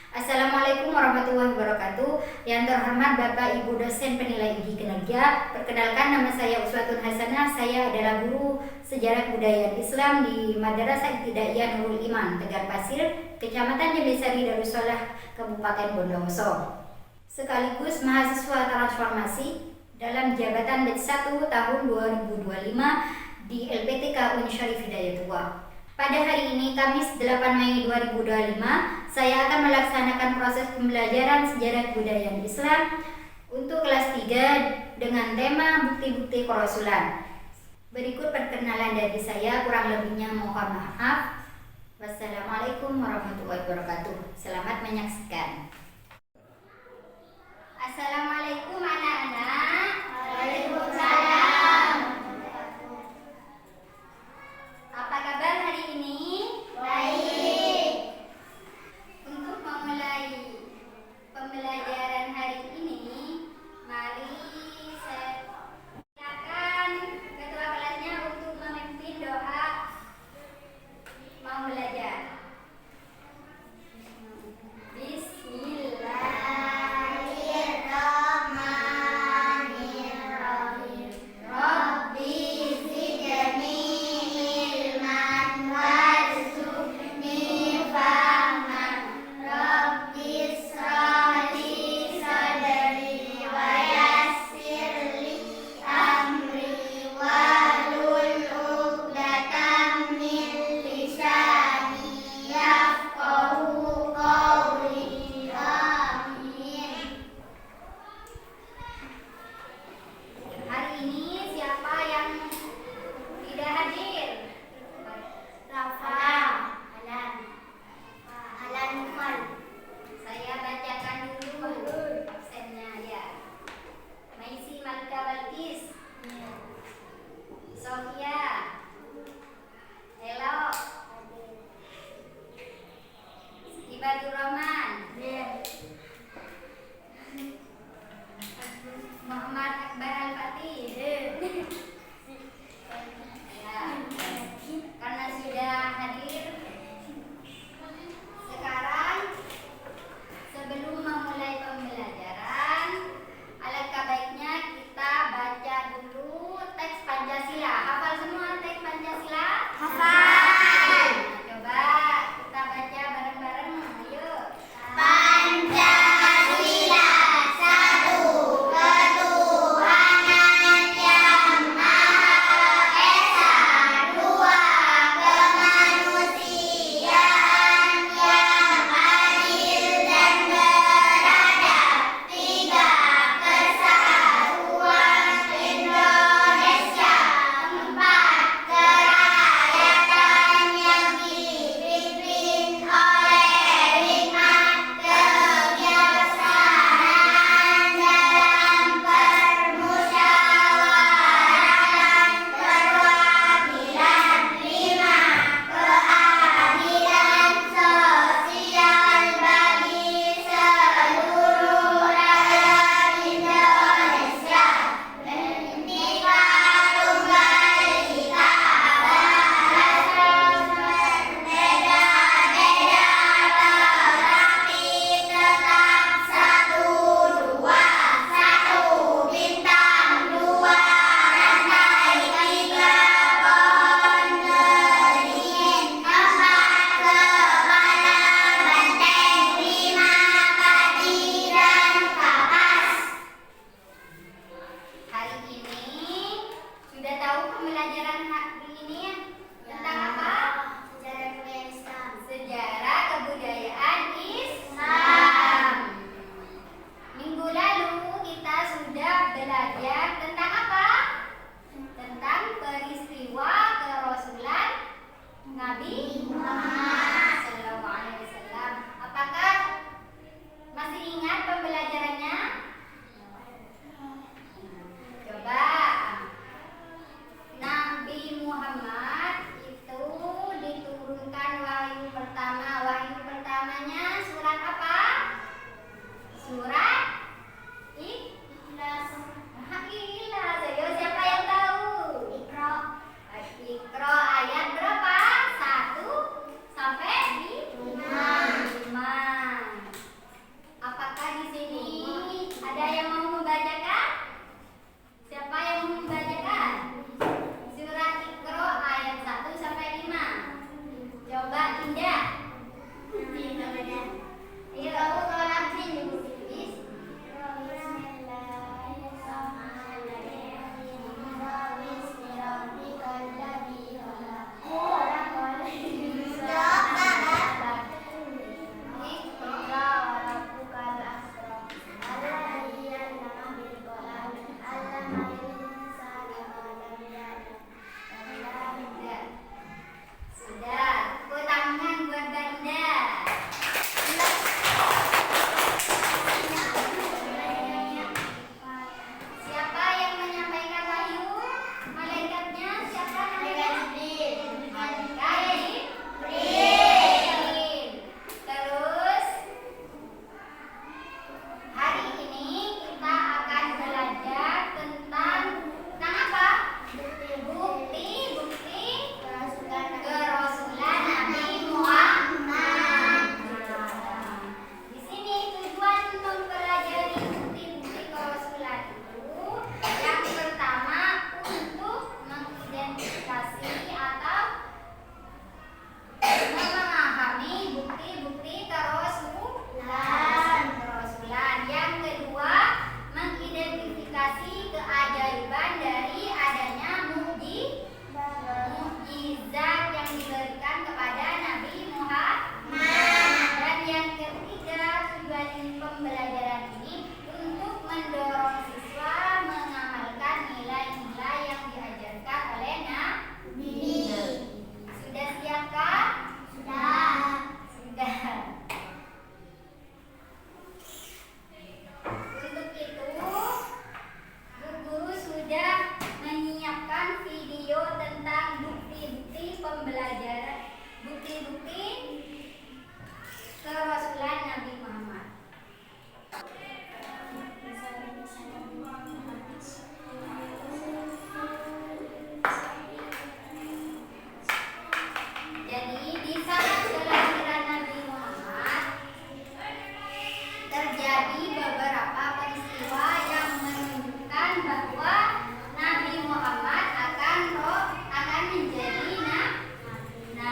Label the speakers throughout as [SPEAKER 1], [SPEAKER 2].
[SPEAKER 1] Assalamualaikum warahmatullahi wabarakatuh. Yang terhormat Bapak Ibu dosen penilai uji kinerja, perkenalkan nama saya Uswatun Hasanah. Saya adalah guru sejarah budaya Islam di Madrasah Ibtidaiyah Nurul Iman, Tegar Pasir, Kecamatan Jembesari, Darussalam, Kabupaten Bondowoso. Sekaligus mahasiswa transformasi dalam jabatan D1 tahun 2025 di LPTK Unsyarif Hidayatullah. Pada hari ini, Kamis 8 Mei 2025, saya akan melaksanakan proses pembelajaran sejarah kebudayaan Islam untuk kelas 3 dengan tema bukti-bukti kerasulan. Berikut perkenalan dari saya, kurang lebihnya mohon maaf. Wassalamualaikum warahmatullahi wabarakatuh. Selamat menyaksikan. Assalamualaikum anak-anak. Waalaikumsalam. Apa kabar hari ini? Baik. Untuk memulai pembelajaran hari ini, mari saya silakan ketua kelasnya untuk memimpin doa mau belajar. Iqra ayat berapa? 1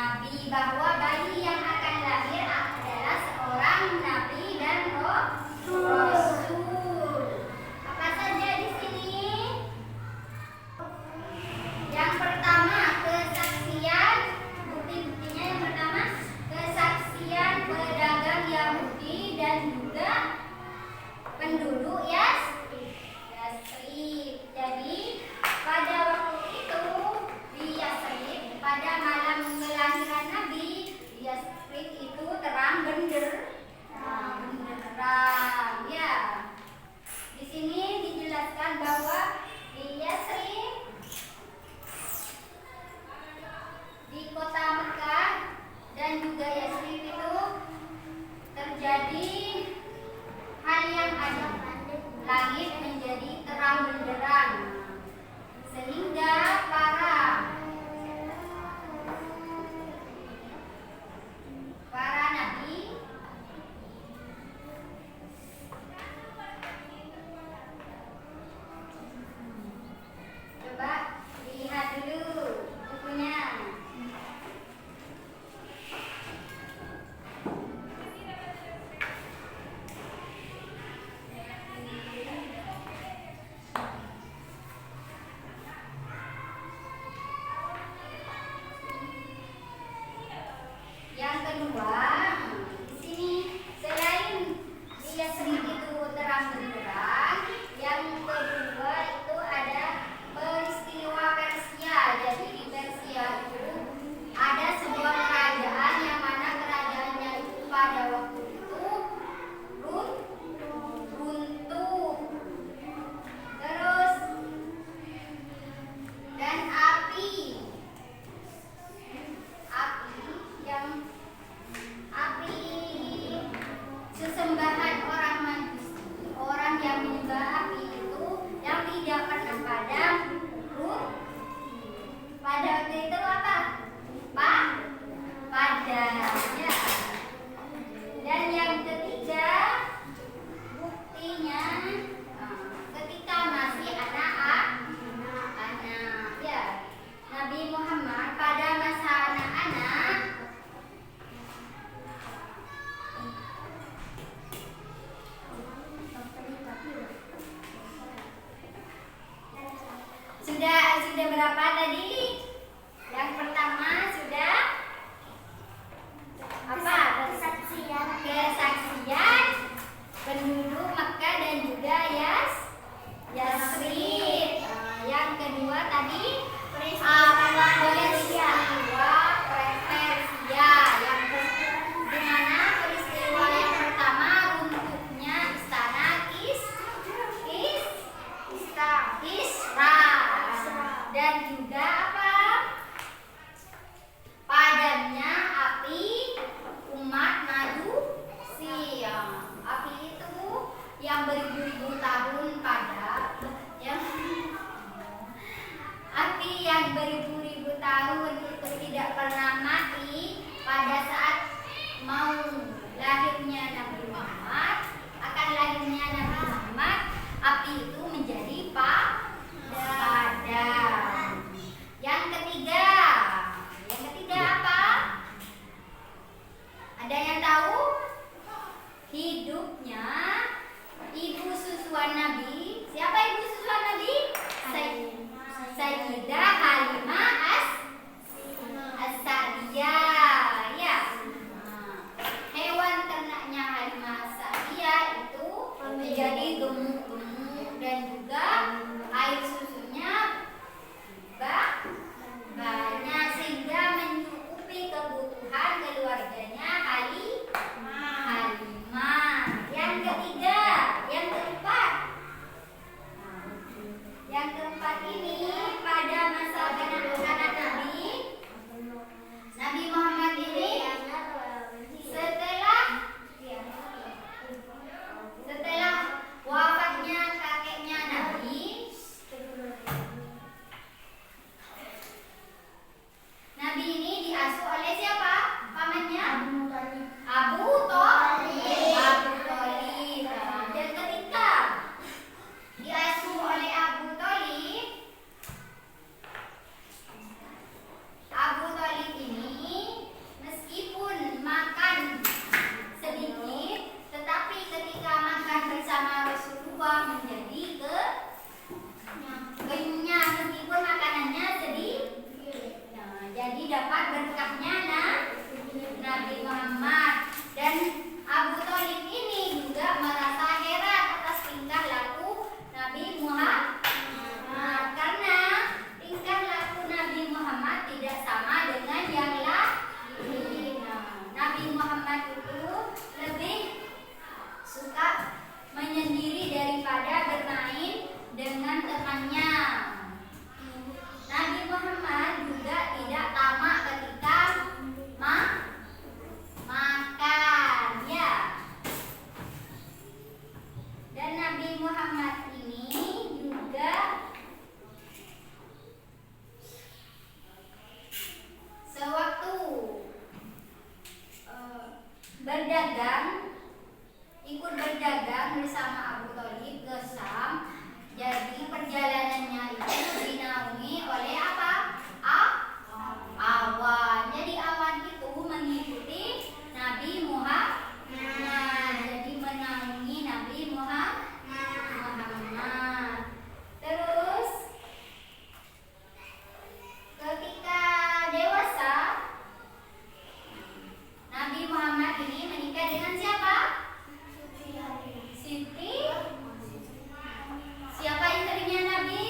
[SPEAKER 1] Nabi, bahwa bayi yang akan lahir adalah seorang nabi dan rasul. Apa saja di sini? Yang pertama, kesaksian. Bukti-buktinya yang pertama, kesaksian pedagang Yahudi dan juga penduduk Yasrib. Jadi pada waktu itu di Yasrib, pada malam kelahiran Nabi, Yasrib itu terang benderang, ya. berdagang, ikut berdagang bersama Abu Thalib ke Syam. Jadi perjalanannya itu dinaungi oleh apa? Awan. Jadi awan itu mengikuti Nabi Muhammad. Jadi menaungi Nabi Muhammad. Terus ketika dewasa, Nabi Muhammad ini menikah dengan siapa? Siti. Siapa istrinya Nabi?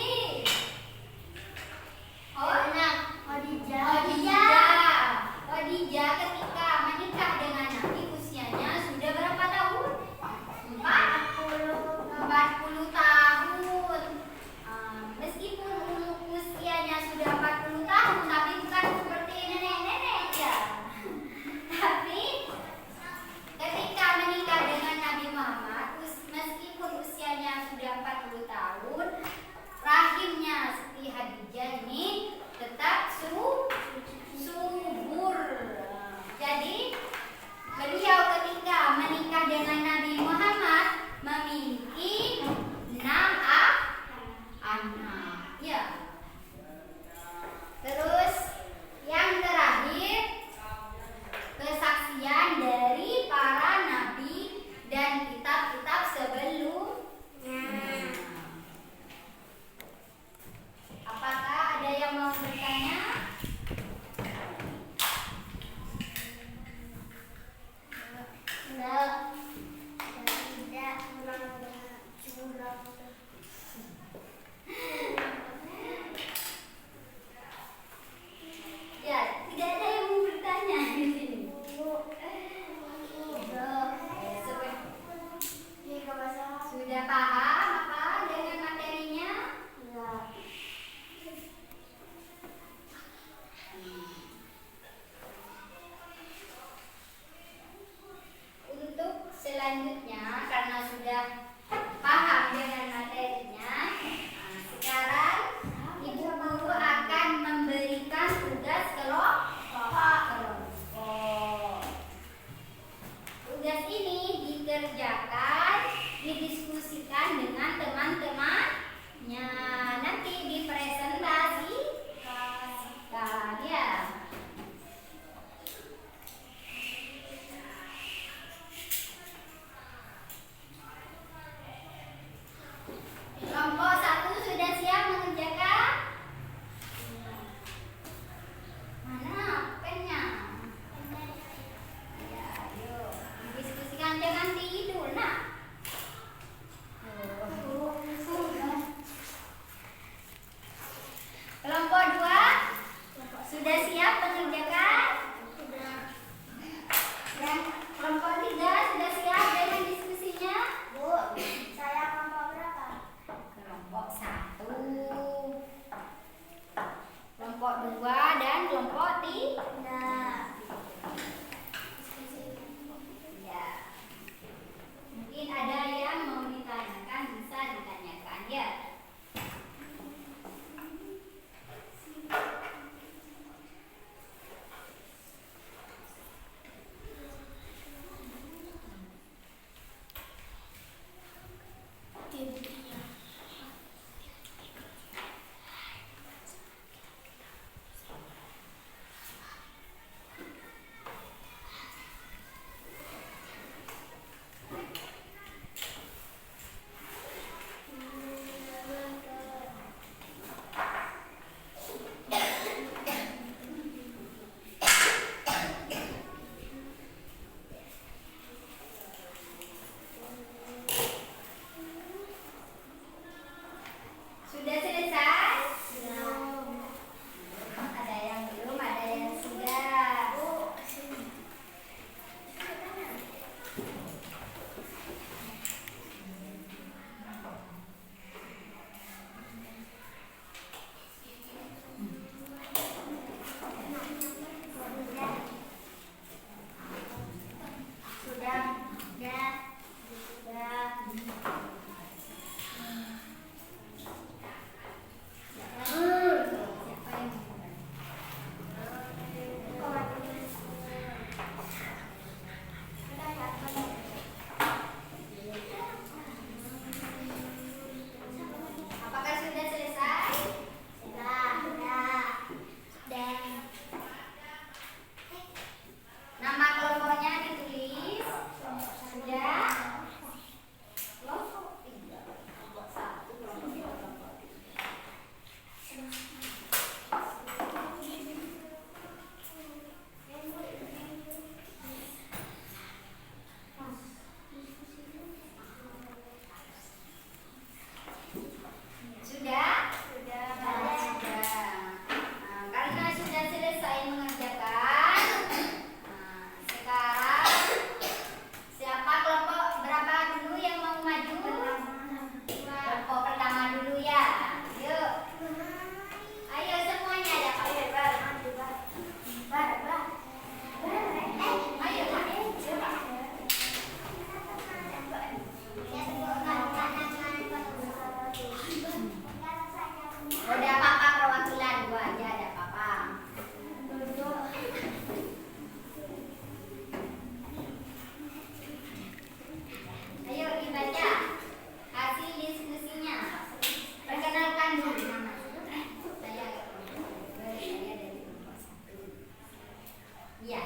[SPEAKER 1] Ya,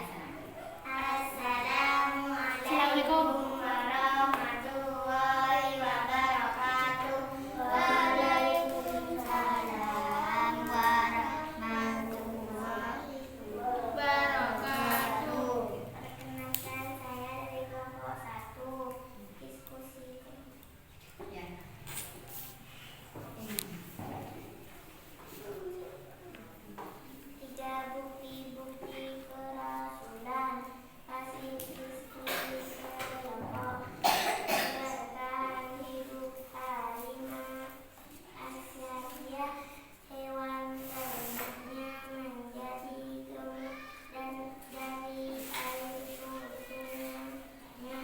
[SPEAKER 2] Assalamualaikum warahmatullahi wabarakatuh. Waalaikumsalam warahmatullahi wabarakatuh. Perkenalkan, saya dari kelompok 1. Diskusi.
[SPEAKER 1] ya.
[SPEAKER 2] Tiga bukti-bukti kerasulan hasil diskusi kelompok bertahan hidup harimau Asia hewan terbentuknya menjadi gemuk dan dari air susunya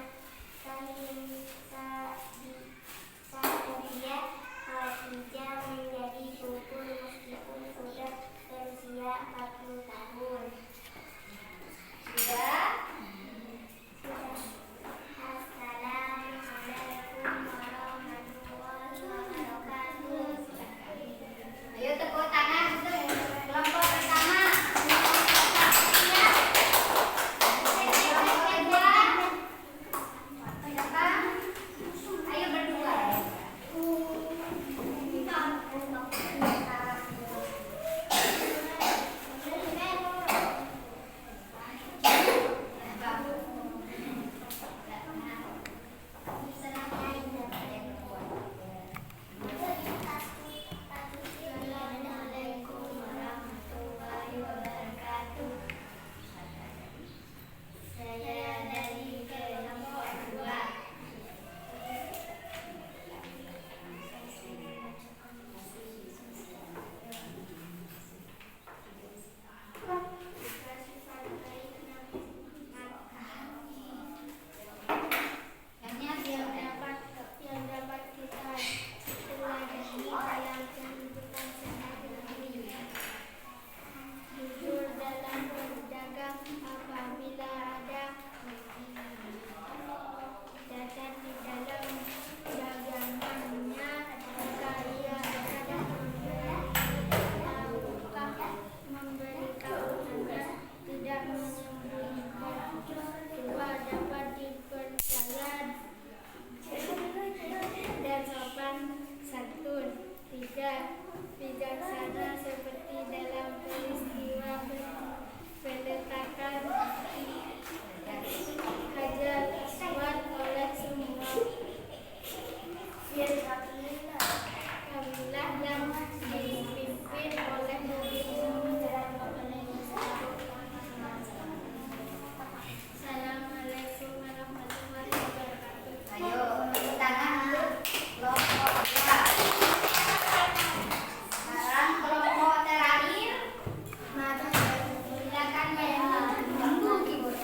[SPEAKER 2] dia hijau menjadi subur meskipun sudah berusia 40 tahun.
[SPEAKER 1] Sudah?
[SPEAKER 2] Assalamualaikum warahmatullahi wabarakatuh.
[SPEAKER 1] Ayo tepuk tangan untuk kelompok pertama. Siapa? Ayo berdua.
[SPEAKER 2] Assalamualaikum warahmatullahi wabarakatuh. Saya dari kelompok 2. Yang dapat kita teladani dalam kehidupan sehari-hari. Jujur dalam berdagang apabila ada cacat di dalam dagangannya, maka ia akan memberitahu Anda, tidak menyembunyikan. Dua, dapat dipercaya dan sopan santun. 3, bijaksana seperti dalam peristiwa peletakan hajat aswad oleh semua kabilah yang dipimpin oleh Nabi Muhammad. Assalamualaikum warahmatullahi wabarakatuh.
[SPEAKER 1] Ayo tepuk tangan untuk kelompok 2. Sekarang kelompok terakhir. Silakan menunggu keyboard.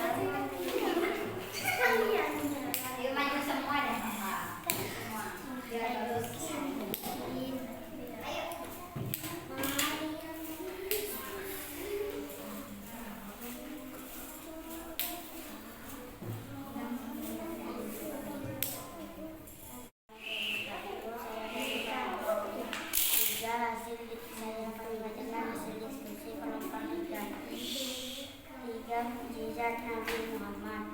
[SPEAKER 1] Ayo maju semua dan semua. Biar lulus. Ayo.
[SPEAKER 2] Hasil saya membacakan hasil diskusi kelompok 3. 3, mukjizat Nabi Muhammad.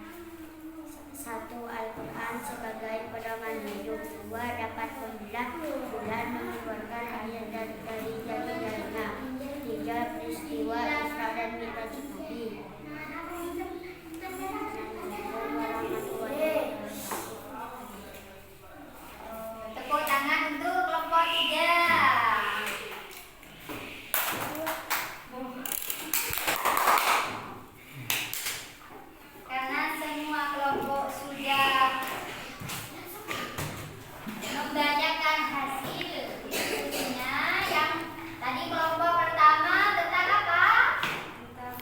[SPEAKER 2] 1, Al-Quran sebagai pedoman hidup. 2, dapat memilah bulan mengeluarkan air dari jari-jarinya. 3, peristiwa Isra dan Mi'raj Nabi. Assalamualaikum warahmatullahi wabarakatuh.
[SPEAKER 1] Tepuk tangan untuk kelompok 3. Karena semua kelompok sudah membacakan hasil diskusinya, yang tadi kelompok pertama tentang apa?
[SPEAKER 2] Tentang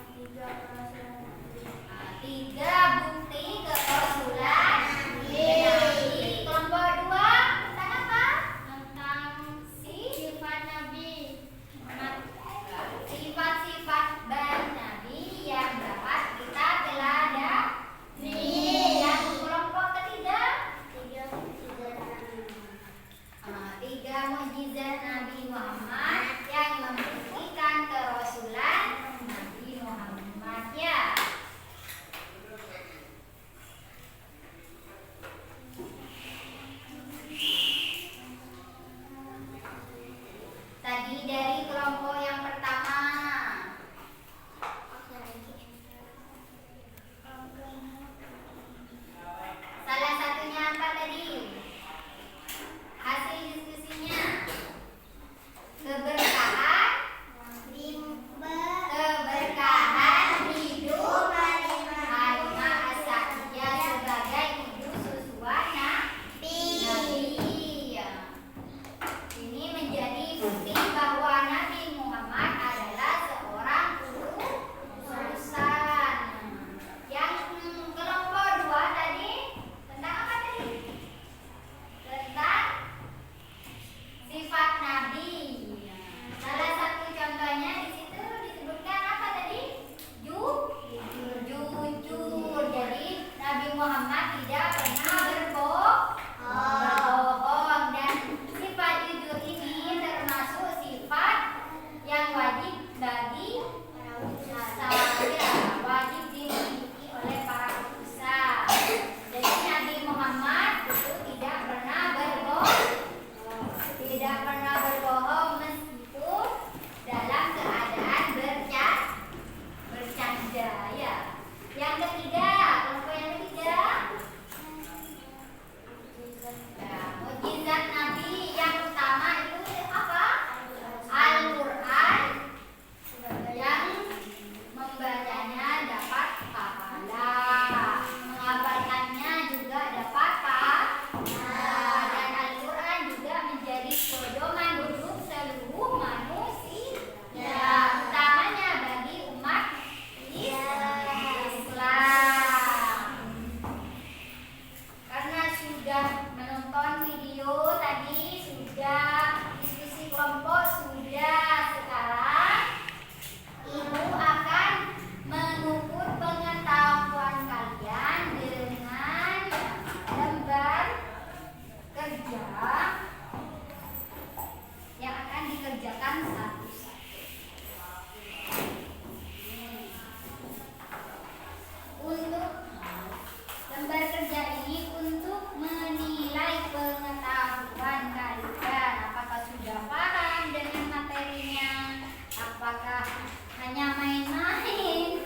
[SPEAKER 1] bekerja ini untuk menilai pengetahuan kalian. Apakah sudah paham dengan materinya? Apakah hanya main-main,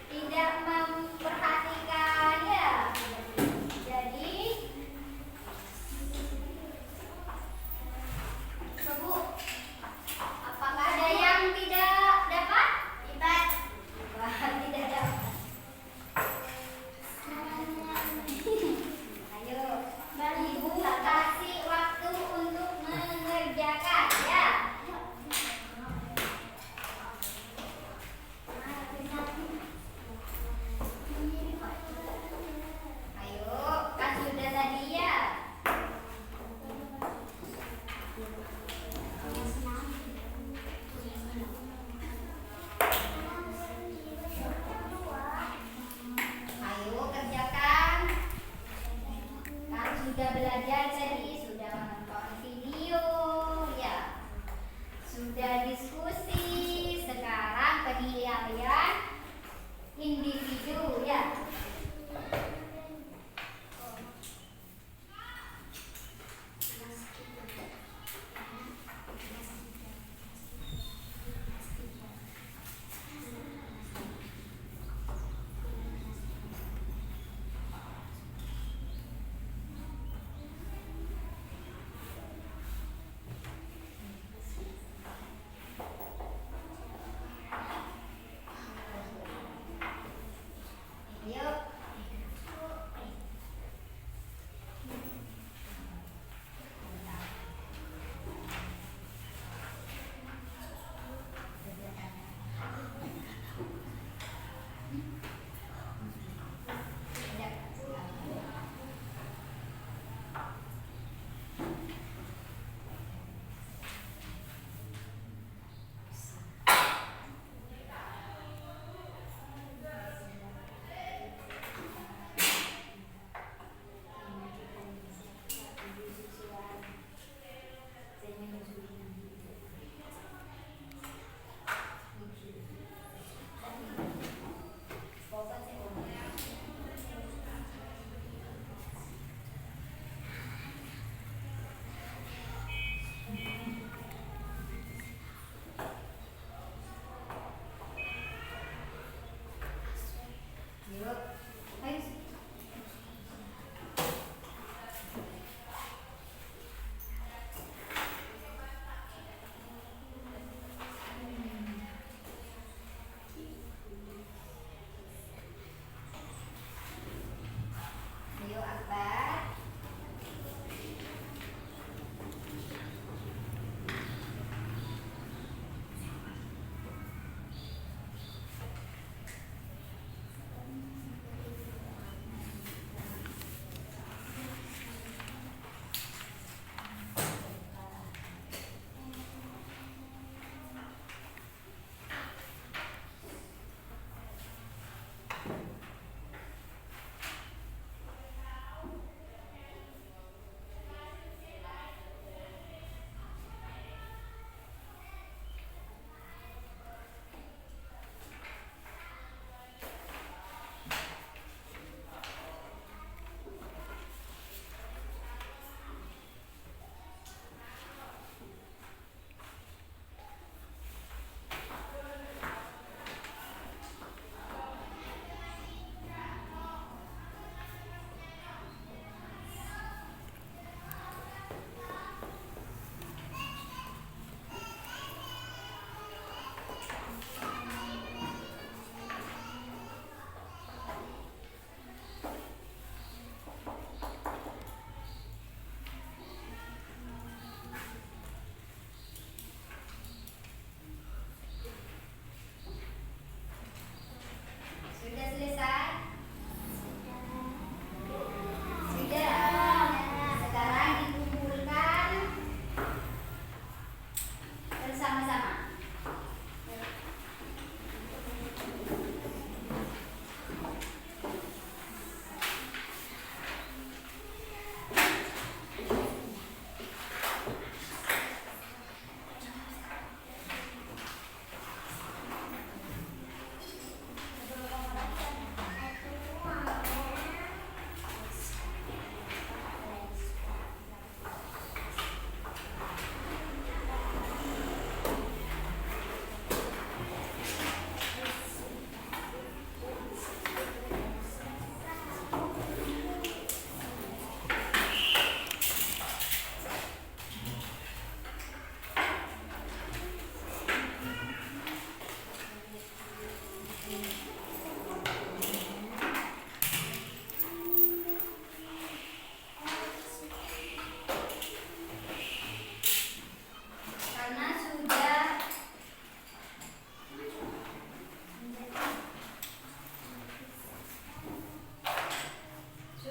[SPEAKER 1] tidak memperhatikan ya? Jadi, Bu, apakah ada yang tidak dapat? Tidak. Tidak dapat. Ayo, Ibu kasih waktu untuk mengerjakan ya. Ayo, kan sudah tadi ya. Ayo kerjakan. Kan sudah belajar tadi, sudah menonton video ya. Sudah diskusi. Sekarang penilaian individu ya.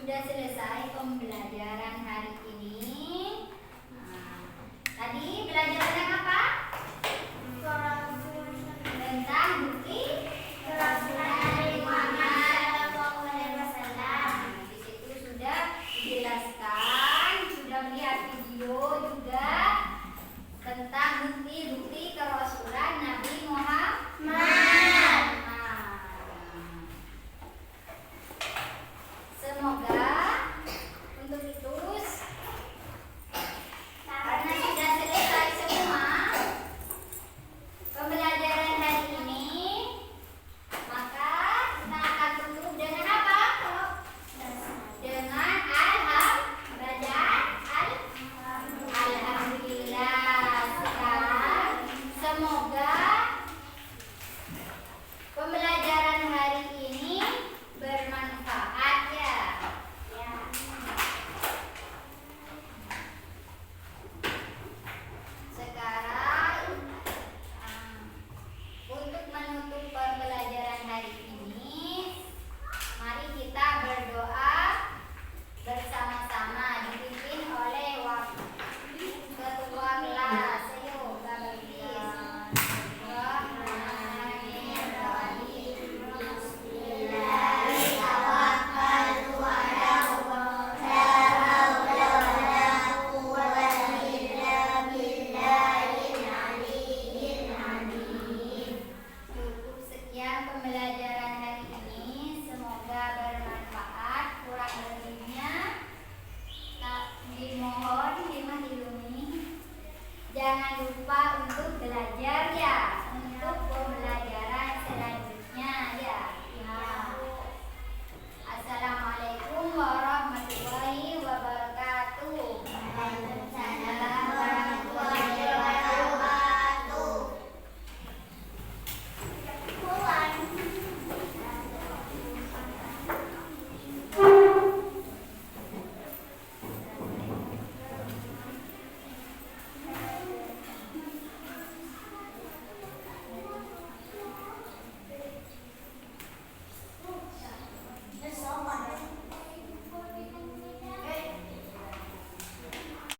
[SPEAKER 1] Sudah selesai pembelajaran hari